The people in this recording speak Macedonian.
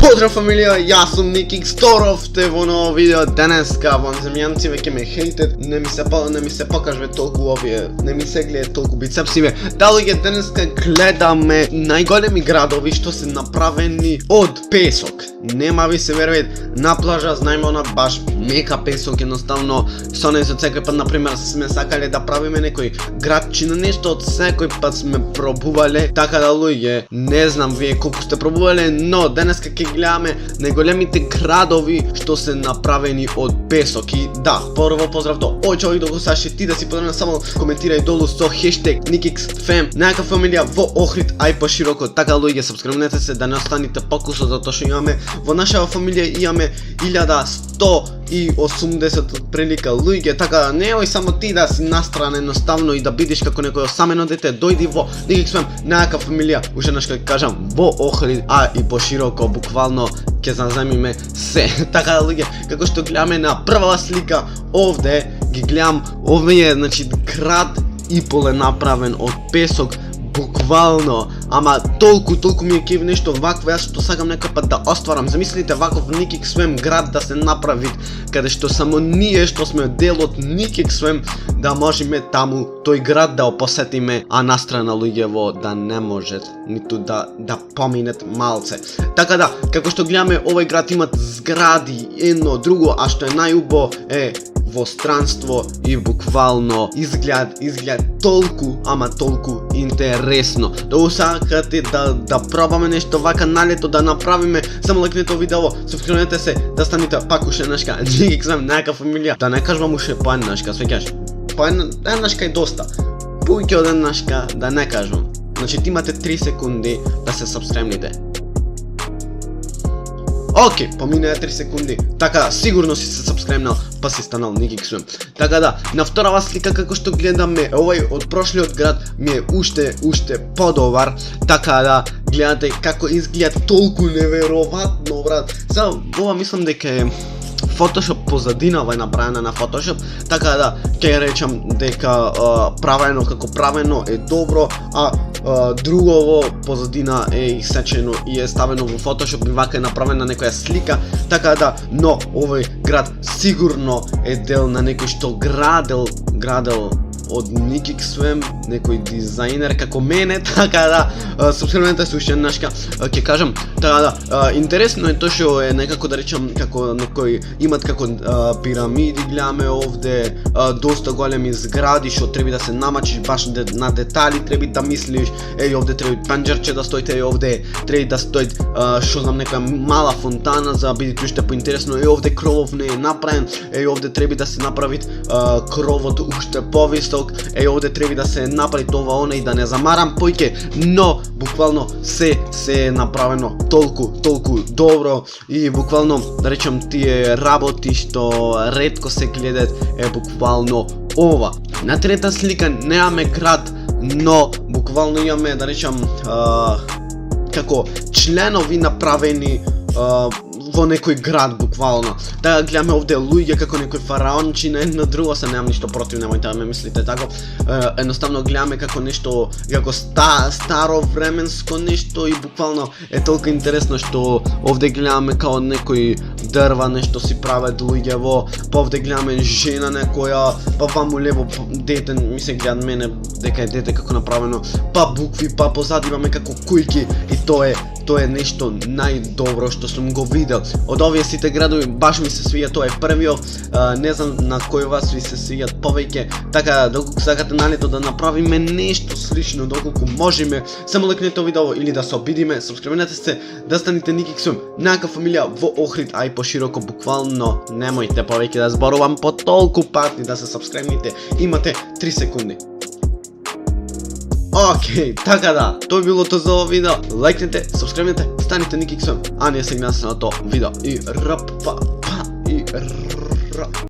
Pozdrav familija, јас сум Ники Сторовте во ново видео денеска. Во земјанци веќе ме хейтет, не ми се покажве толку овие, не ми се гледа толку бицепсиве. Да луѓе, денеска гледаме најголеми градови што се направени од песок. Нема ви се веруват, на плажа знаеме она баш мека песок, едноставно со не од секој пат, например, сме сакале да правиме некој градчина, нешто од секој пат сме пробувале. Така да луѓе, не знам вие колку сте пробувале, но денеска ќе гледаме најголемите градови што се направени од песок. И да, прво поздрав до овој човек, доколку саше ти да си подрна, само коментирај долу со хештег NikiXFam, најака фамилија во Охрид, ај пошироко. Така луѓе, сабскрибнете се да не останете покусо, затоа што имаме во нашава фамилија имаме 1180 прилика луѓе, така да неој само ти да си настран едноставно и да бидиш како некој осамено дете, дојди во NikiXFam, најака фамилија, уште нешто ќе кажам, во Охрид, а и пошироко, буквално ќе заземиме се. Така да луѓе, како што гледаме на првава слика овде, ги гледам овие, значи град и пол е направен од песок, буквално, ама толку ми е кев нешто вакво, јас што сакам некој пат да остварам. Замислите ваков NikiXFam град да се направи, каде што само ние што сме дел од NikiXFam да можеме таму тој град да посетиме, а настрана луѓево да не можат ниту да поминет малце. Така да, како што гледаме, овој град имат згради едно друго, а што е најубо е во странство и буквално изглед толку, ама толку интересно. Да сакате да пробаме нешто вака на лето да направиме, само лайкнете видео, субскрибнете се, да станете пак уште еднашка NikiXFam, најака фамилија. Да не кажувам уште по еднашка, свеќаш. По еднашка е доста. Повеќе од еднашка да не кажувам. Значи имате 3 секунди да се сабскрибнете. Океј, поминаа 3 секунди. Така, сигурно си се сабскрибнал, па си станал NikiXFam. Така да, на вторава слика како што гледаме, овој од прошлиот град ми е уште подобар. Така да, гледате како изгледа толку невероватно, брат. Сега, ова мислам дека е Photoshop позадинава е направена на Photoshop, така да ќе речам дека правено како правено е добро, а другово позадина е исечено и е ставено во Photoshop и вака е направена некоја слика, така да, но овој град сигурно е дел на некој што градел од NikiXFam, некој дизајнер како мене, така да, субскрибнете се уште еднашка, ќе кажам. Така да, интересно е тоа што е некако да речам, како некој имат како пирамиди, гледаме овде, доста големи згради што треба да се намачиш баш на детали, треба да мислиш, еј овде треба пенџерче да стоите, еј овде треба да стои, што знам, некоја мала фонтана за да биде уште поинтересно, еј овде кровов не е направен, еј овде треба да се направи кровот уште повисок, еј овде треба да се направи ова она и да не замарам појќе, но буквално се е направено толку добро и буквално да речам тие работи што ретко се гледат е буквално ова. На трета слика немаме град, но буквално имаме да речам како членови направени во некој град буквално. Да гледаме овде луѓе како некој фараончина, едно друго, се немам ништо против, немојте да ме мислите тако. Едноставно гледаме како нешто, како старо временско нешто и буквално е толку интересно што овде гледаме као некој дрва, нешто си прават луѓево, па овде гледаме жена некоја, па ваму лево дете, ми се гледат мене дека е дете како направено, па букви, па позади имаме како кујки и тоа е нешто најдобро што сум го видел. Од овие сите градови баш ми се свиѓа, тоа е првиот, не знам на кој вас ви се свиѓат повеќе, така доколку сакате на лето да направиме нешто слично, доколку можеме, само лайкнете видео или да се обидиме, субскрибнете се, да станете NikiXFam, најака фамилија во Охрид, ај пошироко, буквално немојте повеќе да зборувам по толку пати, да се сабскрибнете, имате 3 секунди. Океј, така да, тоа било тоа за овој видео, лайкнете, субскрибнете, станете NikiXFam, а ние се гледаме на тоа видео и